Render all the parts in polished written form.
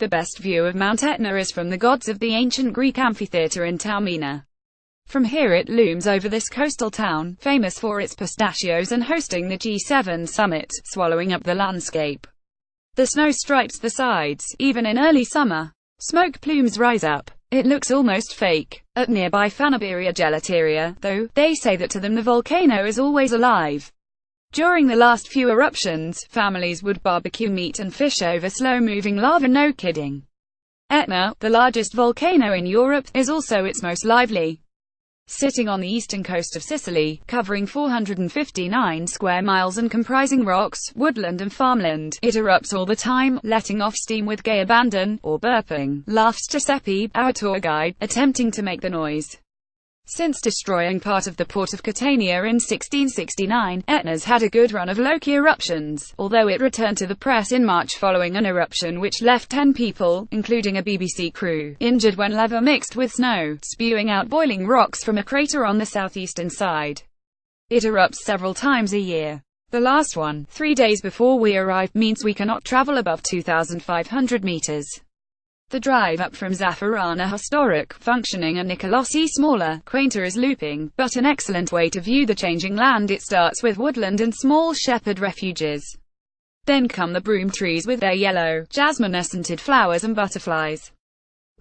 The best view of Mount Etna is from the gods of the ancient Greek amphitheatre in Taormina. From here it looms over this coastal town, famous for its pistachios and hosting the G7 summit, swallowing up the landscape. The snow stripes the sides, even in early summer. Smoke plumes rise up. It looks almost fake. At nearby Fanaberia Gelateria, though, they say that to them the volcano is always alive. During the last few eruptions, families would barbecue meat and fish over slow-moving lava, no kidding. Etna, the largest volcano in Europe, is also its most lively. Sitting on the eastern coast of Sicily, covering 459 square miles and comprising rocks, woodland and farmland, it erupts all the time, letting off steam with gay abandon, or burping, laughs Giuseppe, our tour guide, attempting to make the noise. Since destroying part of the port of Catania in 1669, Etna's had a good run of low-key eruptions, although it returned to the press in March following an eruption which left 10 people, including a BBC crew, injured when lava mixed with snow, spewing out boiling rocks from a crater on the southeastern side. It erupts several times a year. The last one, 3 days before we arrived, means we cannot travel above 2,500 meters. The drive up from Zaffarana historic, functioning and Nicolosi smaller, quainter is looping, but an excellent way to view the changing land. It starts with woodland and small shepherd refuges. Then come the broom trees with their yellow, jasmine-scented flowers and butterflies.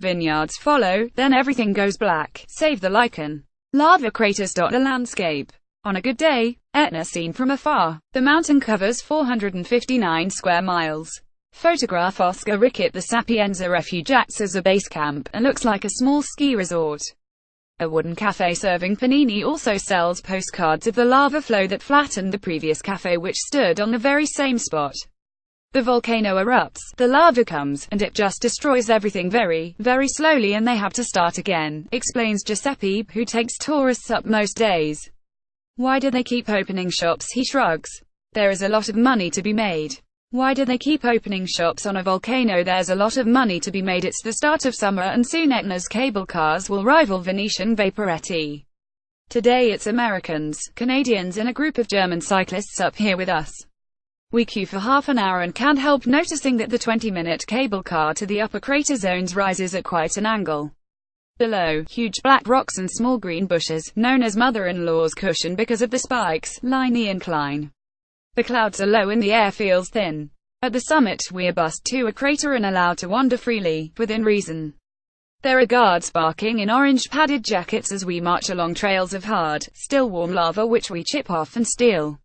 Vineyards follow, then everything goes black, save the lichen. Lava craters dot the landscape. On a good day, Etna seen from afar, the mountain covers 459 square miles. Photograph Oscar Rickett. The Sapienza refuge acts as a base camp, and looks like a small ski resort. A wooden cafe serving panini also sells postcards of the lava flow that flattened the previous cafe which stood on the very same spot. The volcano erupts, the lava comes, and it just destroys everything very, very slowly, and they have to start again, explains Giuseppe, who takes tourists up most days. Why do they keep opening shops? He shrugs. There is a lot of money to be made. Why do they keep opening shops on a volcano? There's a lot of money to be made. It's the start of summer and soon Etna's cable cars will rival Venetian vaporetti. Today it's Americans, Canadians and a group of German cyclists up here with us. We queue for half an hour and can't help noticing that the 20-minute cable car to the upper crater zones rises at quite an angle. Below, huge black rocks and small green bushes, known as mother-in-law's cushion because of the spikes, line the incline. The clouds are low and the air feels thin. At the summit, we are bussed to a crater and allowed to wander freely, within reason. There are guards barking in orange padded jackets as we march along trails of hard, still warm lava which we chip off and steal.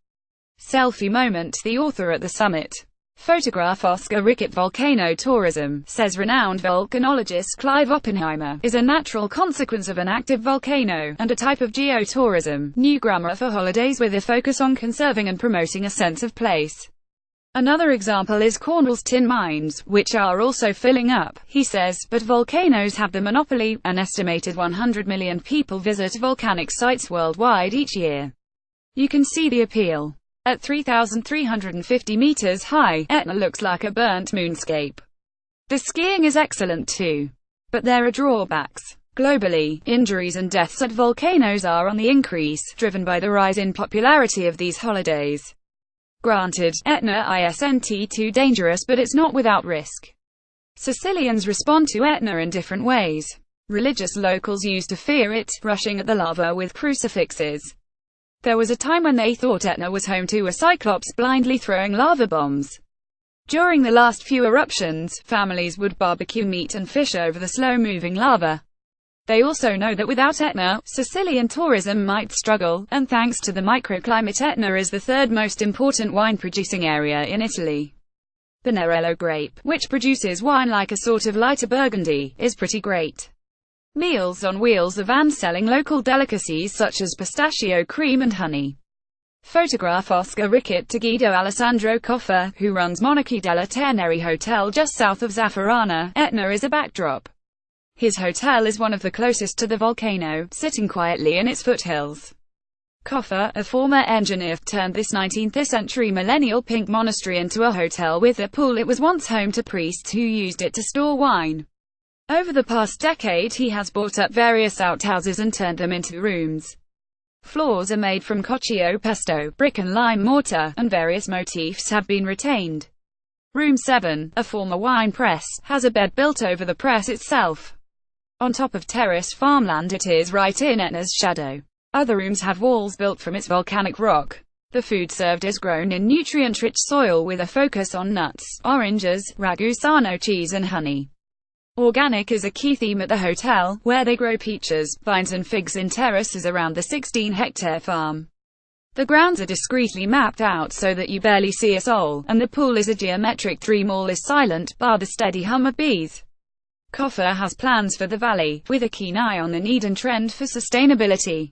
Selfie moment. The author at the summit. Photograph Oscar Rickett. Volcano tourism, says renowned volcanologist Clive Oppenheimer, is a natural consequence of an active volcano, and a type of geotourism, new grammar for holidays with a focus on conserving and promoting a sense of place. Another example is Cornwall's tin mines, which are also filling up, he says, but volcanoes have the monopoly. An estimated 100 million people visit volcanic sites worldwide each year. You can see the appeal. At 3,350 meters high, Etna looks like a burnt moonscape. The skiing is excellent too. But there are drawbacks. Globally, injuries and deaths at volcanoes are on the increase, driven by the rise in popularity of these holidays. Granted, Etna isn't too dangerous, but it's not without risk. Sicilians respond to Etna in different ways. Religious locals used to fear it, rushing at the lava with crucifixes. There was a time when they thought Etna was home to a cyclops blindly throwing lava bombs. During the last few eruptions, families would barbecue meat and fish over the slow-moving lava. They also know that without Etna, Sicilian tourism might struggle, and thanks to the microclimate, Etna is the third most important wine-producing area in Italy. The Nerello grape, which produces wine like a sort of lighter burgundy, is pretty great. Meals on Wheels, a van selling local delicacies such as pistachio cream and honey. Photograph Oscar Rickett to Guido Alessandro Coffa, who runs Monarchi della Terneri Hotel just south of Zaffarana. Etna is a backdrop. His hotel is one of the closest to the volcano, sitting quietly in its foothills. Coffa, a former engineer, turned this 19th-century millennial pink monastery into a hotel with a pool. It was once home to priests who used it to store wine. Over the past decade he has bought up various outhouses and turned them into rooms. Floors are made from coccio pesto, brick and lime mortar, and various motifs have been retained. Room 7, a former wine press, has a bed built over the press itself. On top of terraced farmland, it is right in Etna's shadow. Other rooms have walls built from its volcanic rock. The food served is grown in nutrient-rich soil with a focus on nuts, oranges, Ragusano cheese and honey. Organic is a key theme at the hotel, where they grow peaches, vines and figs in terraces around the 16-hectare farm. The grounds are discreetly mapped out so that you barely see a soul, and the pool is a geometric dream. All is silent, bar the steady hum of bees. Koffer has plans for the valley, with a keen eye on the need and trend for sustainability.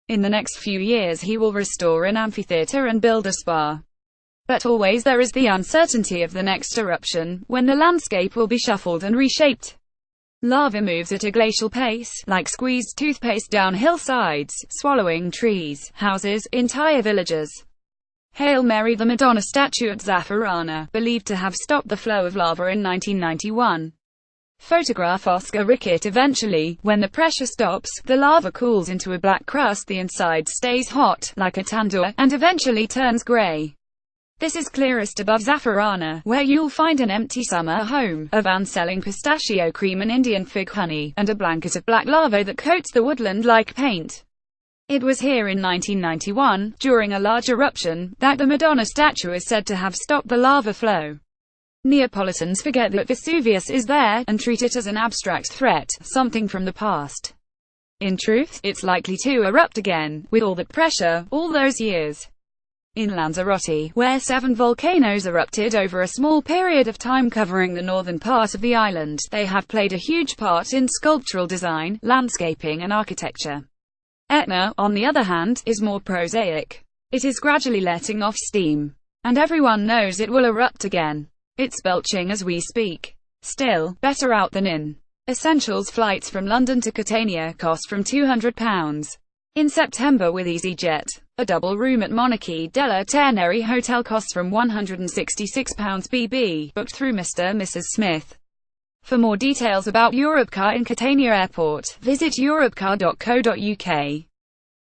In the next few years he will restore an amphitheater and build a spa. But always there is the uncertainty of the next eruption, when the landscape will be shuffled and reshaped. Lava moves at a glacial pace, like squeezed toothpaste down hillsides, swallowing trees, houses, entire villages. Hail Mary, the Madonna statue at Zaffarana, believed to have stopped the flow of lava in 1991. Photograph Oscar Rickett. Eventually, when the pressure stops, the lava cools into a black crust. The inside stays hot, like a tandoor, and eventually turns grey. This is clearest above Zaffarana, where you'll find an empty summer home, a van selling pistachio cream and Indian fig honey, and a blanket of black lava that coats the woodland like paint. It was here in 1991, during a large eruption, that the Madonna statue is said to have stopped the lava flow. Neapolitans forget that Vesuvius is there, and treat it as an abstract threat, something from the past. In truth, it's likely to erupt again, with all that pressure, all those years. In Lanzarote, where 7 volcanoes erupted over a small period of time covering the northern part of the island, they have played a huge part in sculptural design, landscaping and architecture. Etna, on the other hand, is more prosaic. It is gradually letting off steam. And everyone knows it will erupt again. It's belching as we speak. Still, better out than in. Essentials flights from London to Catania cost from £200. In September with EasyJet. A double room at Monarchy della Tenere Hotel costs from £166 BB, booked through Mr. Smith. For more details about Europcar in Catania Airport, visit europcar.co.uk.